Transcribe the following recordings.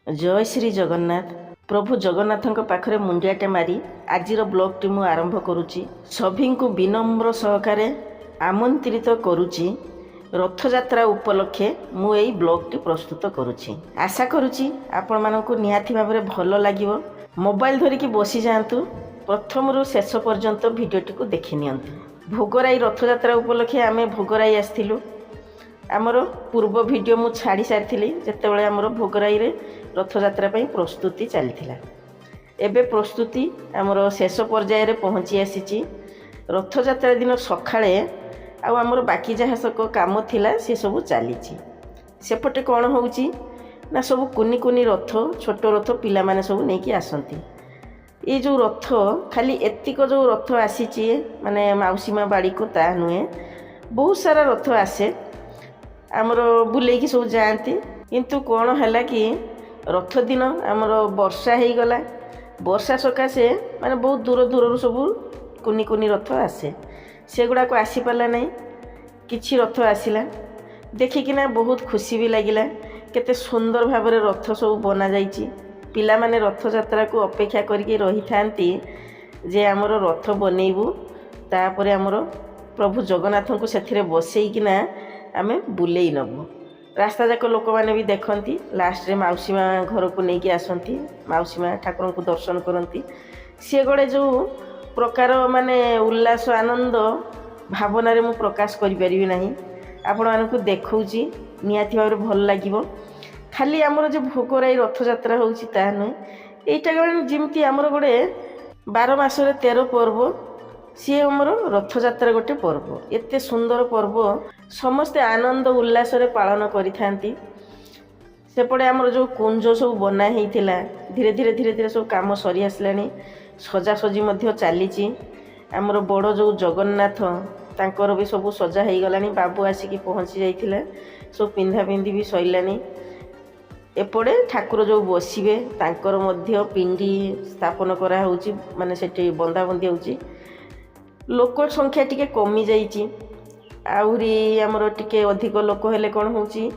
जय श्री जगन्नाथ। प्रभु जगन्नाथ पाखरे मुंडियाटे मारी आजिर ब्लॉगटी मु आरंभ करुच्ची। सभी को विनम्र सहकारे आमंत्रित करुच्ची। रथयात्रा उपलक्षे मु एई ब्लॉगटी प्रस्तुत करुच्ची। आशा करुच्ची आपण मानकु निहाती भाबरे भल लागिवो। मोबाइल धरिकी बसी जातु, प्रथम रु शेष पर्यंत भिडियोटी को देखि नियंतु। भोगराई रथयात्रा उपलक्षे आमे भोगराई आस्थिलु। आमर पूर्व भिडियो मु छाड़ी सारी जितेबाला आमर भोगराई रे रथयात्रा प्रस्तुति चली। एबे प्रस्तुति आमर शेष पर्यायर पहुँची आसी। रथयात्रा दिन सकाळे आमर बाकी जहाँ सक काम थिला से सब चली। सेपटे कौन होउची ना सब कुनी कुनी रथ, छोट रथ पिला माने सब नहीं आसती। ये जो रथ खाली एतिक जो रथ आसी माने माउसीमा बाड़ी को ता नुहे, बहुत सारा रथ आसे आमर बुलेकी सब जाती। किंतु कौन है कि रथ दिन आमर वर्षा हो गला। वर्षा सकाशे माने बहुत दूर दूर सब कुनी कुनी रथ आसे, से गुड़ा को आसी पाला नहीं। किछि रथ आसिला देखिकिना बहुत खुशी भी लगिला। केते सुंदर भाव रथ सब बना जाइछि। पिला माने रथ यात्रा को अपेक्षा करके रही थांती जे आमर रथ बनैबू, तापर आमर प्रभु जगन्नाथ को सेथिरे बसैकिना आमे बुलेई नबू। रास्ता जाक लोक मैंने भी देखती। लास्ट रे माउसीमा घर को लेकिन आसती, माउसीमा ठाकुर को दर्शन करती। सी गोटे जो प्रकार माने उल्लास आनंद भावना मु प्रकाश करि ना। आपण मानकु देखौची निहाती भाव भल लागिवो। खाली आमर जो भोगराई रथयात्रा होउची ता नुहे, एटा जमती आमर गोटे 12 मासरे 13 पर्व। सी आमर रथयात्रा गोटे पर्व, एते सुंदर पर्व समस्ते आनंद उल्लास पालन करिथांती। सेपटे आमर जो कुंज सब बना होता धीरे धीरे धीरे धीरे सब काम सरी आसलानी। सजासजी मध्य चली। आमर बड़ जो जगन्नाथ तांकर भी सब सजा हो गलानी। बाबू आसिकी पहुँची जाइथिला, सब पिंधा पिंधि भी सैलानी। एपटे ठाकुर जो बसिबे तांकर मध्य पिंडी स्थापन करा होउची, माने सेठी बंदाबंदी होउची। लोक संख्या टिके कमी जाइची। आहुरी आमर टिके अधिक लोक हेले कौन होउची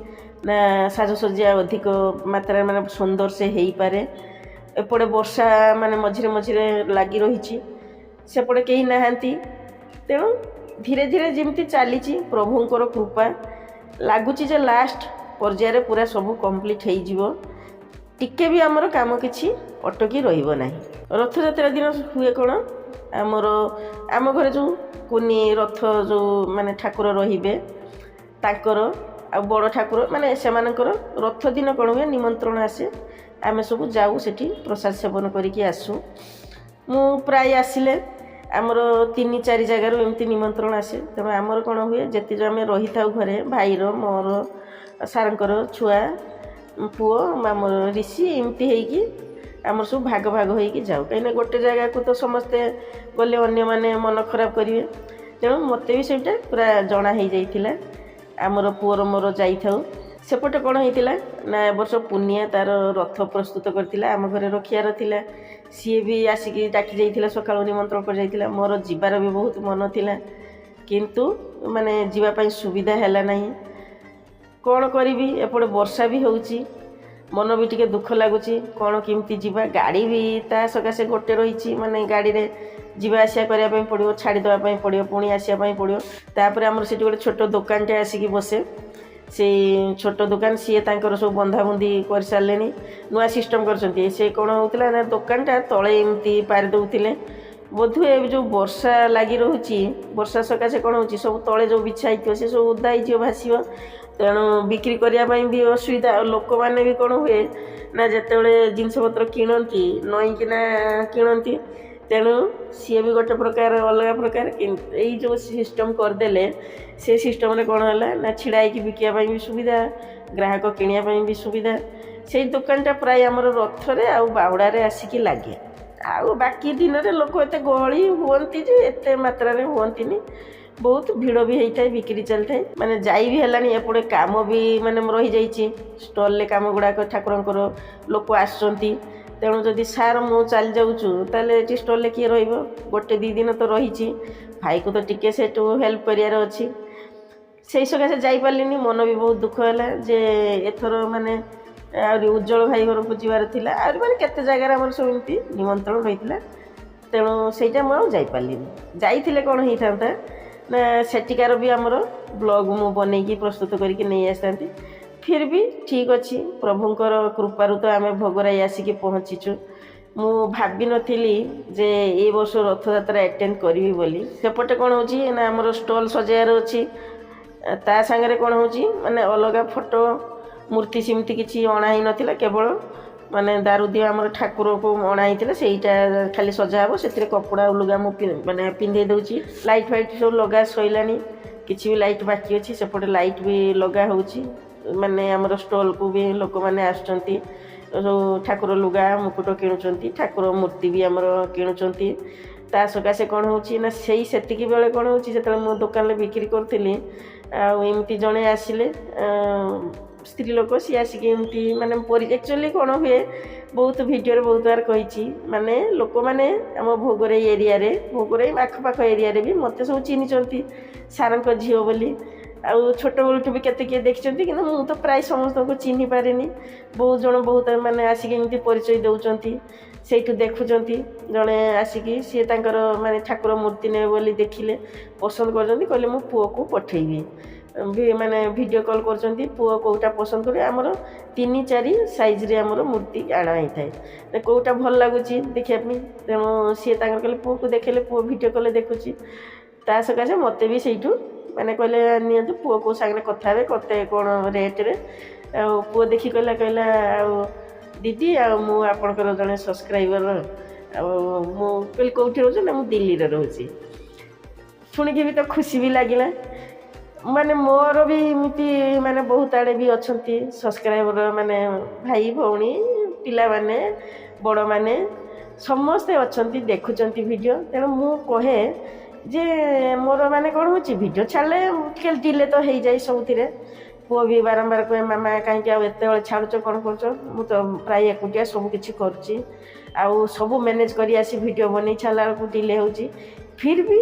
ना साजसज्जा अधिक मात्रा माने सुंदर से हेई पारे। एपटे वर्षा माने मझिरे मझिरे लागी रही, सेपटे कहीं नहांती। तेणु धीरे धीरे जमती चली प्रभुंकर कृपा लगुच जे लास्ट पर्यायर पूरा सब कंप्लीट हो जिवो। टिके भी आमर काम किछि अटकी रहिबो नाही। रथयात्रा दिन हुए कौन आमर आम घरे जो कुनी रथ जो माने ठाकुर रहिबे ताकर आ बड़ ठाकुर माने सेमानकर रथ दिन कौन हुए निमंत्रण आसे। आमे सब जाऊ सेठी प्रसाद सेवन करिकी आसू। मु प्राय आसिले आमर 3-4 जगार एमती निमंत्रण आसे। तेणु आमर कौन हुए जेति जो आमे रही थाउ घरे भाईर मोर सारंकर छुआ पुओ आमर ऋषि एमती हेकी आमर सब भाग भाग होइकी जाऊ। कहीं गोटे जगह को तो समस्ते गले अन्य माने मन खराब करेंगे। तेणु मत भी सेटा पूरा जना हो जाइथिला। आमर पुअर मोर जाइथाउ। सेपटे कौन होइतिला ना ए वर्ष पुनिया तार रथ प्रस्तुत करथिला, आम घरे रखियार थिला। सी भी आसिकी डाकी जाइथिला, सकाळु निमंत्रण कर जाइथिला। मोर जिबार भी बहुत मन थिला, किंतु माने जीवा पई सुविधा हैला नाही। कौन करी एपटे वर्षा भी होउची, मन भी टिके दुख लगुच। कौन केमती जीवा, गाड़ी भी ता सकाशे गोटे रही माने गाड़ी रे जीवा आसिया करने पड़ो, छाड़ी देवाई पड़ो, पुणी आसापी पड़ो। तापर आमर से गोटे छोट दुकानटे आसिकी बसे। से छोट दुकान सी तांकर सब बंधाबंदी कर सारे नुआ सिस्टम कर। से कौन होता ना दुकानटा तले एमती पारि दौले। बोधुए जो वर्षा लगी रोची, वर्षा सकाशे कौन हो सब तले जो बिछा हो सब ओदा हो भाषो। तेणु बिक्री करने भी असुविधा। लोक मैंने भी कौन हुए ना जिते जिनपतर किणती नईकिना किणती। तेणु सी भी गोटे प्रकार अलग प्रकार। यही जो सिस्टम करदे से सिस्टम रे कौन है ना छिड़ाई बिकापी भी सुविधा, ग्राहक किणापी भी सुविधा। से दुकानटा प्राय आमर रथरे आ बाहुड़े आसिकी लगे। आउ बाकी दिन में लोक एत गहली हुंती एत मात्रा हुंती। बहुत भिड़ भी होता है, बिक्री चलता है माने जाई भी है। एपटे काम भी माने रही जाइए स्टल काम गुड़ाक ठाकुर लोक आसुँच। तेणु जदि सार मु चली जाऊँ ताले स्टल किए रोटे 2 दिन तो रही। भाई को तो टिके से हेल्प करार अच्छी। से सकाशे जापारे। मन भी बहुत दुख है जे एथर माने ଆହୁରି ଉଜ୍ଜଳ ଭାଇ ଘରକୁ ଯିବାର ଥିଲା, ଆହୁରି ମାନେ କେତେ ଜାଗାରେ ଆମର ସବୁ ଏମିତି ନିମନ୍ତ୍ରଣ ରହିଥିଲା। ତେଣୁ ସେଇଟା ମୁଁ ଆଉ ଯାଇପାରିଲିନି। ଯାଇଥିଲେ କ'ଣ ହେଇଥାନ୍ତା ନା ସେଠିକାର ବି ଆମର ବ୍ଲଗ୍ ମୁଁ ବନେଇକି ପ୍ରସ୍ତୁତ କରିକି ନେଇ ଆସିଥାନ୍ତି। ଫିର୍ ବି ଠିକ୍ ଅଛି, ପ୍ରଭୁଙ୍କର କୃପାରୁ ତ ଆମେ ଭୋଗରାଇ ଆସିକି ପହଞ୍ଚିଛୁ। ମୁଁ ଭାବିନଥିଲି ଯେ ଏ ବର୍ଷ ରଥଯାତ୍ରା ଆଟେଣ୍ଡ କରିବି ବୋଲି। ସେପଟେ କ'ଣ ହେଉଛି ନା ଆମର ଷ୍ଟଲ୍ ସଜାଇବାର ଅଛି, ତା ସାଙ୍ଗରେ କ'ଣ ହେଉଛି ମାନେ ଅଲଗା ଫଟୋ ମୂର୍ତ୍ତି ସେମିତି କିଛି ଅଣା ହେଇନଥିଲା, କେବଳ ମାନେ ଦାରୁଦିଅ ଆମର ଠାକୁରକୁ ଅଣା ହେଇଥିଲା, ସେଇଟା ଖାଲି ସଜା ହେବ। ସେଥିରେ କପଡ଼ା ଲୁଗା ମୁଁ ମାନେ ପିନ୍ଧେଇ ଦେଉଛି। ଲାଇଟ୍ ଫାଇଟ୍ ସବୁ ଲଗା ସରିଲାଣି, କିଛି ବି ଲାଇଟ୍ ବାକି ଅଛି। ସେପଟେ ଲାଇଟ୍ ବି ଲଗା ହେଉଛି, ମାନେ ଆମର ଷ୍ଟଲ୍କୁ ବି ଲୋକମାନେ ଆସୁଛନ୍ତି, ସବୁ ଠାକୁର ଲୁଗା ମୁକୁଟ କିଣୁଛନ୍ତି, ଠାକୁର ମୂର୍ତ୍ତି ବି ଆମର କିଣୁଛନ୍ତି। ତା ସକାଶେ କ'ଣ ହେଉଛି ନା ସେତିକି ବେଳେ କ'ଣ ହେଉଛି, ଯେତେବେଳେ ମୁଁ ଦୋକାନରେ ବିକ୍ରି କରୁଥିଲି, ଆଉ ଏମିତି ଜଣେ ଆସିଲେ ସ୍ତ୍ରୀ ଲୋକ, ସିଏ ଆସିକି ଏମିତି ମାନେ ଆକ୍ଚୁଆଲି କ'ଣ ହୁଏ, ବହୁତ ଭିଡ଼ିଓରେ ବହୁତ ବାର କହିଛି, ମାନେ ଲୋକମାନେ ଆମ ଭୋଗରାଇ ଏରିଆରେ, ଭୋଗରାଇ ଆଖପାଖ ଏରିଆରେ ବି ମୋତେ ସବୁ ଚିହ୍ନିଛନ୍ତି ସାରଙ୍କ ଝିଅ ବୋଲି। ଆଉ ଛୋଟବେଳଠୁ ବି କେତେ କିଏ ଦେଖିଛନ୍ତି, କିନ୍ତୁ ମୁଁ ତ ପ୍ରାୟ ସମସ୍ତଙ୍କୁ ଚିହ୍ନି ପାରିନି। ବହୁତ ଜଣ ବହୁତ ମାନେ ଆସିକି ଏମିତି ପରିଚୟ ଦେଉଛନ୍ତି, ସେଇଠୁ ଦେଖୁଛନ୍ତି। ଜଣେ ଆସିକି ସିଏ ତାଙ୍କର ମାନେ ଠାକୁର ମୂର୍ତ୍ତି ନେବେ ବୋଲି ଦେଖିଲେ, ପସନ୍ଦ କରିଛନ୍ତି, କହିଲେ ମୁଁ ପୁଅକୁ ପଠେଇବି, ମାନେ ଭିଡ଼ିଓ କଲ୍ କରୁଛନ୍ତି। ପୁଅ କେଉଁଟା ପସନ୍ଦ କରିବେ, ଆମର 3-4 ସାଇଜ୍ରେ ଆମର ମୂର୍ତ୍ତି ଆଣା ହେଇଥାଏ, କେଉଁଟା ଭଲ ଲାଗୁଛି ଦେଖିବା ପାଇଁ। ତେଣୁ ସିଏ ତାଙ୍କର କହିଲେ ପୁଅକୁ ଦେଖେଇଲେ, ପୁଅ ଭିଡ଼ିଓ କଲ୍ ଦେଖୁଛି। ତା ସକାଶେ ମୋତେ ବି ସେଇଠୁ ମାନେ କହିଲେ ନିଅନ୍ତୁ, ପୁଅ କେଉଁ ସାଙ୍ଗରେ କଥା ହେବେ, କେତେ କ'ଣ ରେଟ୍ରେ। ଆଉ ପୁଅ ଦେଖି କହିଲା ଆଉ ଦିଦି, ଆଉ ମୁଁ ଆପଣଙ୍କର ଜଣେ ସବସ୍କ୍ରାଇବର୍, ଆଉ ମୁଁ କହିଲି କେଉଁଠି ରହୁଛି ନା ମୁଁ ଦିଲ୍ଲୀରେ ରହୁଛି। ଶୁଣିକି ବି ତ ଖୁସି ବି ଲାଗିଲା। ମାନେ ମୋର ବି ଏମିତି ମାନେ ବହୁତ ଆଡ଼େ ବି ଅଛନ୍ତି ସବସ୍କ୍ରାଇବର୍, ମାନେ ଭାଇ ଭଉଣୀ, ପିଲାମାନେ, ବଡ଼ମାନେ ସମସ୍ତେ ଅଛନ୍ତି, ଦେଖୁଛନ୍ତି ଭିଡ଼ିଓ। ତେଣୁ ମୁଁ କହେ ଯେ ମୋର ମାନେ କ'ଣ ହେଉଛି, ଭିଡ଼ିଓ ଛାଡ଼ିଲେ ଟିକେ ଡିଲେ ତ ହେଇଯାଏ ସବୁଥିରେ। ପୁଅ ବି ବାରମ୍ବାର କହେ ମାମା କାହିଁକି ଆଉ ଏତେବେଳେ ଛାଡ଼ୁଛ, କ'ଣ କରୁଛ। ମୁଁ ତ ପ୍ରାୟ ଏକୁଟିଆ ସବୁ କିଛି କରୁଛି, ଆଉ ସବୁ ମ୍ୟାନେଜ୍ କରି ଆସି ଭିଡ଼ିଓ ବନେଇ ଛାଡ଼ିଲା ବେଳକୁ ଡିଲେ ହେଉଛି। ଫିର୍ ବି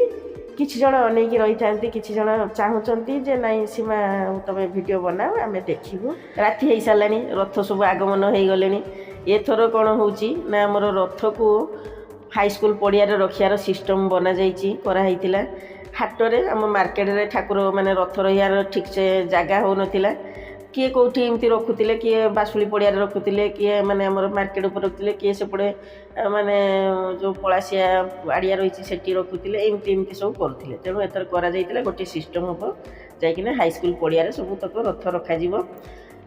କିଛି ଜଣ ଅନେଇକି ରହିଥାନ୍ତି, କିଛି ଜଣ ଚାହୁଁଛନ୍ତି ଯେ ନାଇଁ ସୀମା ତୁମେ ଭିଡ଼ିଓ ବନାଅ, ଆମେ ଦେଖିବୁ। ରାତି ହେଇସାରିଲାଣି, ରଥ ସବୁ ଆଗମନ ହେଇଗଲେଣି। ଏଥର କ'ଣ ହେଉଛି ନା ଆମର ରଥକୁ ହାଇସ୍କୁଲ ପଡ଼ିଆରେ ରଖିବାର ସିଷ୍ଟମ୍ ବନାଯାଇଛି, କରାହେଇଥିଲା। ହାଟରେ ଆମ ମାର୍କେଟରେ ଠାକୁର ମାନେ ରଥ ରହିବାର ଠିକ୍ସେ ଜାଗା ହେଉନଥିଲା। କିଏ କେଉଁଠି ଏମିତି ରଖୁଥିଲେ, କିଏ ବାସୁଳି ପଡ଼ିଆରେ ରଖୁଥିଲେ, କିଏ ମାନେ ଆମର ମାର୍କେଟ ଉପରେ ରଖୁଥିଲେ, କିଏ ସେପଟେ ମାନେ ଯେଉଁ ପଳାସିଆ ଆଡ଼ିଆ ରହିଛି ସେଠି ରଖୁଥିଲେ, ଏମିତି ସବୁ କରୁଥିଲେ। ତେଣୁ ଏଥର କରାଯାଇଥିଲା, ଗୋଟିଏ ସିଷ୍ଟମ୍ ହେବ, ଯାଇକିନା ହାଇସ୍କୁଲ ପଡ଼ିଆରେ ସବୁତକ ରଥ ରଖାଯିବ।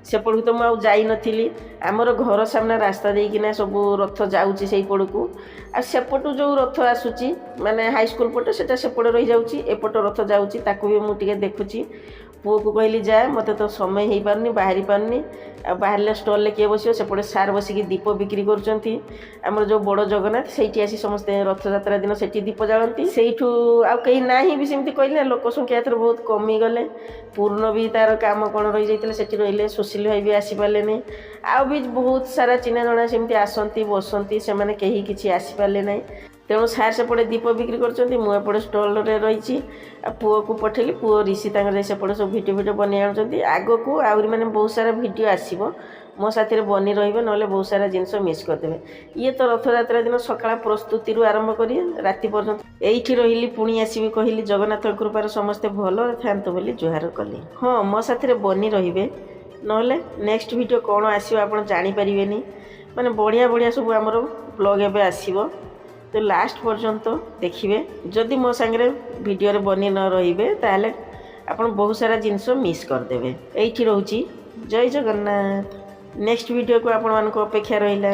ସେପଟକୁ ତ ମୁଁ ଆଉ ଯାଇନଥିଲି। ଆମର ଘର ସାମ୍ନା ରାସ୍ତା ଦେଇକିନା ସବୁ ରଥ ଯାଉଛି ସେଇପଟକୁ, ଆଉ ସେପଟୁ ଯେଉଁ ରଥ ଆସୁଛି ମାନେ ହାଇସ୍କୁଲ ପଟ, ସେଟା ସେପଟେ ରହିଯାଉଛି, ଏପଟ ରଥ ଯାଉଛି, ତାକୁ ବି ମୁଁ ଟିକେ ଦେଖୁଛି। ପୁଅକୁ କହିଲି ଯା, ମୋତେ ତ ସମୟ ହେଇପାରୁନି, ବାହାରି ପାରୁନି। ଆଉ ବାହାରିଲେ ଷ୍ଟଲ୍ରେ କିଏ ବସିବ, ସେପଟେ ସାର୍ ବସିକି ଦୀପ ବିକ୍ରି କରୁଛନ୍ତି। ଆମର ଯେଉଁ ବଡ଼ ଜଗନ୍ନାଥ, ସେଇଠି ଆସି ସମସ୍ତେ ରଥଯାତ୍ରା ଦିନ ସେଠି ଦୀପ ଜାଳନ୍ତି। ସେଇଠୁ ଆଉ କେହି ନାହିଁ ବି ସେମିତି କହିଲେ, ଲୋକ ସଂଖ୍ୟା ଏଥର ବହୁତ କମିଗଲେ। ପୂର୍ଣ୍ଣ ବି ତା'ର କାମ କ'ଣ ରହିଯାଇଥିଲା, ସେଠି ରହିଲେ। ସୁଶୀଲ ଭାଇ ବି ଆସିପାରିଲେନି। ଆଉ ବି ବହୁତ ସାରା ଚିହ୍ନା ଜଣା ସେମିତି ଆସନ୍ତି, ବସନ୍ତି, ସେମାନେ କେହି କିଛି ଆସିପାରିଲେ ନାହିଁ। ତେଣୁ ସାର୍ ସେପଟେ ଦୀପ ବିକ୍ରି କରୁଛନ୍ତି, ମୁଁ ଏପଟେ ଷ୍ଟଲ୍ରେ ରହିଛି। ଆଉ ପୁଅକୁ ପଠେଇଲି, ପୁଅ ରିସି ତାଙ୍କର ସେପଟେ ସବୁ ଭିଡ଼ିଓ ବନେଇ ଆଣୁଛନ୍ତି। ଆଗକୁ ଆହୁରି ମାନେ ବହୁତ ସାରା ଭିଡ଼ିଓ ଆସିବ, ମୋ ସାଥିରେ ବନି ରହିବେ, ନହେଲେ ବହୁତ ସାରା ଜିନିଷ ମିସ୍ କରିଦେବେ। ଇଏ ତ ରଥଯାତ୍ରା ଦିନ ସକାଳ ପ୍ରସ୍ତୁତିରୁ ଆରମ୍ଭ କରି ରାତି ପର୍ଯ୍ୟନ୍ତ ଏଇଠି ରହିଲି, ପୁଣି ଆସିବି କହିଲି। ଜଗନ୍ନାଥଙ୍କ କୃପାରୁ ସମସ୍ତେ ଭଲରେ ଥାଆନ୍ତୁ ବୋଲି ଜୁହାର କଲି। ହଁ, ମୋ ସାଥିରେ ବନି ରହିବେ, ନହେଲେ ନେକ୍ସଟ ଭିଡ଼ିଓ କ'ଣ ଆସିବ ଆପଣ ଜାଣିପାରିବେନି। ମାନେ ବଢ଼ିଆ ବଢ଼ିଆ ସବୁ ଆମର ବ୍ଲଗ୍ ଏବେ ଆସିବ, ତ ଲାଷ୍ଟ ପର୍ଯ୍ୟନ୍ତ ଦେଖିବେ। ଯଦି ମୋ ସାଙ୍ଗରେ ଭିଡ଼ିଓରେ ବନି ନ ରହିବେ, ତାହେଲେ ଆପଣ ବହୁତ ସାରା ଜିନିଷ ମିସ୍ କରିଦେବେ। ଏଇଠି ରହୁଛି, ଜୟ ଜଗନ୍ନାଥ। ନେକ୍ସଟ ଭିଡ଼ିଓକୁ ଆପଣମାନଙ୍କ ଅପେକ୍ଷା ରହିଲା।